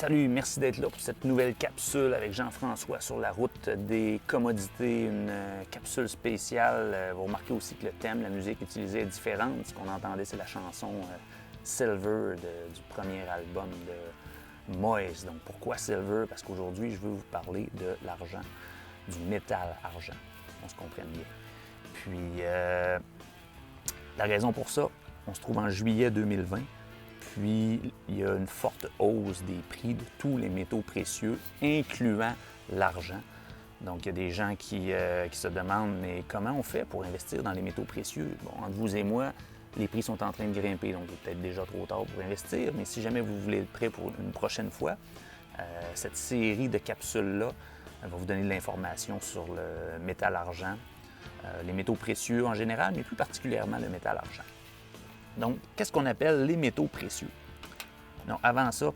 Salut, merci d'être là pour cette nouvelle capsule avec Jean-François sur la route des commodités, une capsule spéciale. Vous remarquez aussi que le thème, la musique utilisée est différente. Ce qu'on entendait, c'est la chanson Silver du premier album de Moïse. Donc pourquoi Silver? Parce qu'aujourd'hui, je veux vous parler de l'argent, du métal argent. On se comprenne bien. Puis la raison pour ça, on se trouve en juillet 2020. Puis, il y a une forte hausse des prix de tous les métaux précieux, incluant l'argent. Donc, il y a des gens qui se demandent, mais comment on fait pour investir dans les métaux précieux? Bon, entre vous et moi, les prix sont en train de grimper, donc il est peut-être déjà trop tard pour investir. Mais si jamais vous voulez être prêt pour une prochaine fois, cette série de capsules-là va vous donner de l'information sur le métal argent, les métaux précieux en général, mais plus particulièrement le métal argent. Donc, qu'est-ce qu'on appelle les métaux précieux? Non, avant ça,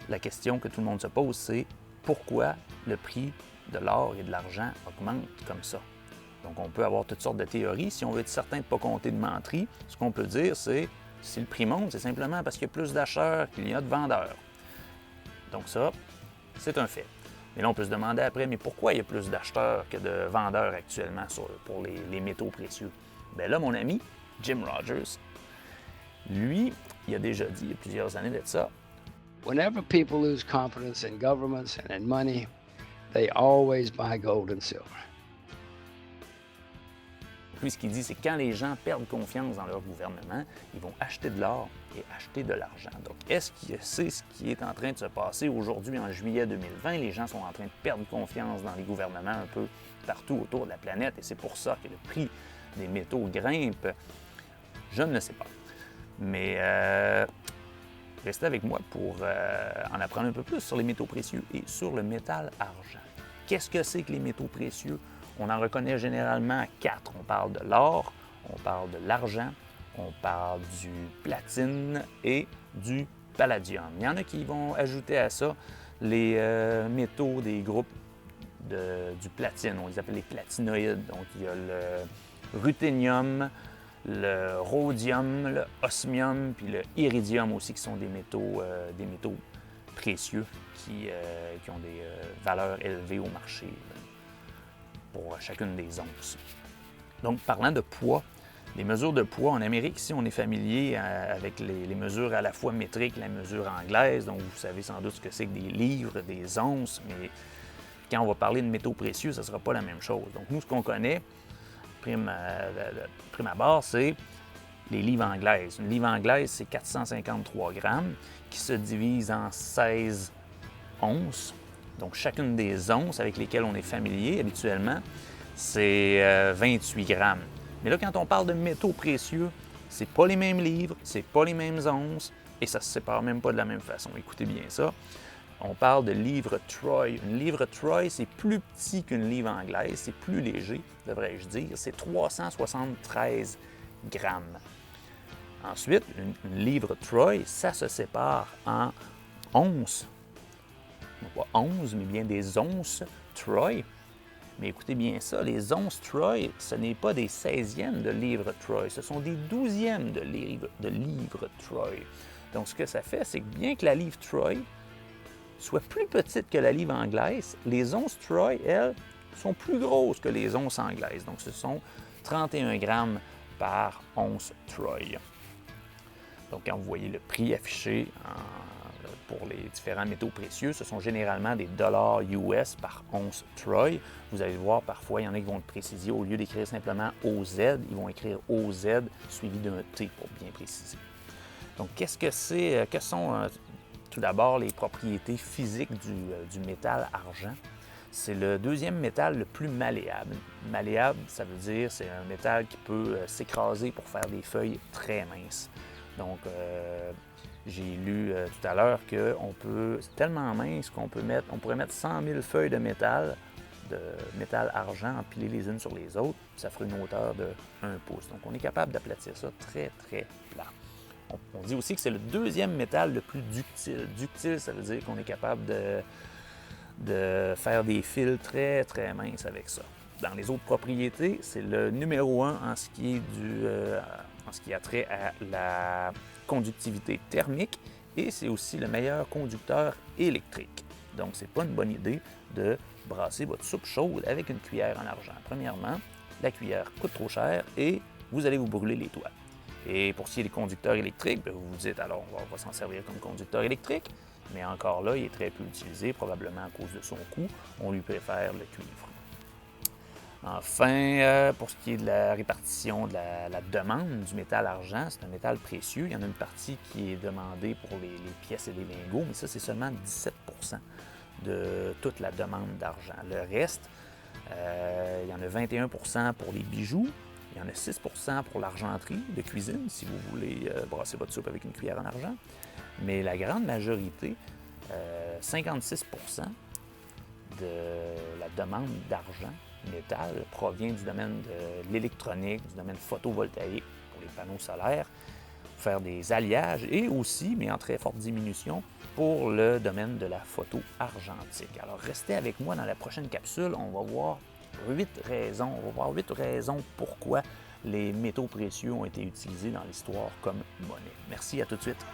la question que tout le monde se pose, c'est pourquoi le prix de l'or et de l'argent augmente comme ça? Donc, on peut avoir toutes sortes de théories. Si on veut être certain de ne pas compter de menterie, ce qu'on peut dire, c'est si le prix monte, c'est simplement parce qu'il y a plus d'acheteurs qu'il y a de vendeurs. Donc ça, c'est un fait. Mais là, on peut se demander après, mais pourquoi il y a plus d'acheteurs que de vendeurs actuellement pour les métaux précieux? Bien là, mon ami, Jim Rogers, lui, il a déjà dit il y a plusieurs années de ça. Whenever people lose confidence in governments and in money, they always buy gold and silver. Lui, ce qu'il dit, c'est que quand les gens perdent confiance dans leur gouvernement, ils vont acheter de l'or et acheter de l'argent. Donc, est-ce que c'est ce qui est en train de se passer aujourd'hui en juillet 2020? Les gens sont en train de perdre confiance dans les gouvernements un peu partout autour de la planète et c'est pour ça que le prix des métaux grimpe. Je ne le sais pas. Mais restez avec moi pour en apprendre un peu plus sur les métaux précieux et sur le métal argent. Qu'est-ce que c'est que les métaux précieux? On en reconnaît généralement 4. On parle de l'or, on parle de l'argent, on parle du platine et du palladium. Il y en a qui vont ajouter à ça les métaux des groupes du platine. On les appelle les platinoïdes. Donc, il y a le ruthénium, le rhodium, le osmium, puis le iridium aussi, qui sont des métaux précieux qui ont des valeurs élevées au marché pour chacune des onces. Donc, parlant de poids, les mesures de poids en Amérique, ici, on est familier avec les mesures à la fois métriques, la mesure anglaise. Donc, vous savez sans doute ce que c'est que des livres, des onces, mais quand on va parler de métaux précieux, ça ne sera pas la même chose. Donc, nous, ce qu'on connaît, prime abord, c'est les livres anglaises. Une livre anglaise, c'est 453 grammes qui se divise en 16 onces. Donc, chacune des onces avec lesquelles on est familier habituellement, c'est 28 grammes. Mais là, quand on parle de métaux précieux, c'est pas les mêmes livres, c'est pas les mêmes onces et ça se sépare même pas de la même façon. Écoutez bien ça. On parle de livre Troy. Une livre Troy, c'est plus petit qu'une livre anglaise, c'est plus léger, devrais-je dire. C'est 373 grammes. Ensuite, une livre Troy, ça se sépare en onces. Non pas 11, mais bien des onces Troy. Mais écoutez bien ça, les onces Troy, ce n'est pas des 16e de livre Troy, ce sont des 12e de livre Troy. Donc, ce que ça fait, c'est que bien que la livre Troy soit plus petite que la livre anglaise, les onces Troy, elles, sont plus grosses que les onces anglaises. Donc, ce sont 31 grammes par once Troy. Donc, quand vous voyez le prix affiché pour les différents métaux précieux, ce sont généralement des dollars US par once Troy. Vous allez voir, parfois, il y en a qui vont le préciser. Au lieu d'écrire simplement OZ, ils vont écrire OZ suivi d'un T pour bien préciser. Donc, qu'est-ce que c'est? Quelles sont tout d'abord les propriétés physiques du métal argent? C'est le deuxième métal le plus malléable. Malléable, ça veut dire c'est un métal qui peut s'écraser pour faire des feuilles très minces. Donc, j'ai lu tout à l'heure c'est tellement mince qu'on pourrait mettre 100 000 feuilles de métal argent empilées les unes sur les autres, puis ça ferait une hauteur de 1 pouce. Donc, on est capable d'aplatir ça très, très plat. On dit aussi que c'est le deuxième métal le plus ductile. Ductile, ça veut dire qu'on est capable de faire des fils très, très minces avec ça. Dans les autres propriétés, c'est le numéro 1 en ce qui a trait à la conductivité thermique et c'est aussi le meilleur conducteur électrique. Donc, ce n'est pas une bonne idée de brasser votre soupe chaude avec une cuillère en argent. Premièrement, la cuillère coûte trop cher et vous allez vous brûler les doigts. Et pour ce qui est des conducteurs électriques, bien, vous vous dites, alors on va s'en servir comme conducteur électrique, mais encore là, il est très peu utilisé, probablement à cause de son coût. On lui préfère le cuivre. Enfin, pour ce qui est de la répartition de la demande du métal argent, c'est un métal précieux. Il y en a une partie qui est demandée pour les pièces et les lingots, mais ça, c'est seulement 17 de toute la demande d'argent. Le reste, il y en a 21 pour les bijoux, il y en a 6 pour l'argenterie de cuisine, si vous voulez brasser votre soupe avec une cuillère en argent. Mais la grande majorité, 56 de la demande d'argent métal provient du domaine de l'électronique, du domaine photovoltaïque pour les panneaux solaires, pour faire des alliages et aussi, mais en très forte diminution, pour le domaine de la photo argentique. Alors, restez avec moi dans la prochaine capsule. On va voir 8 raisons pourquoi les métaux précieux ont été utilisés dans l'histoire comme monnaie. Merci, à tout de suite.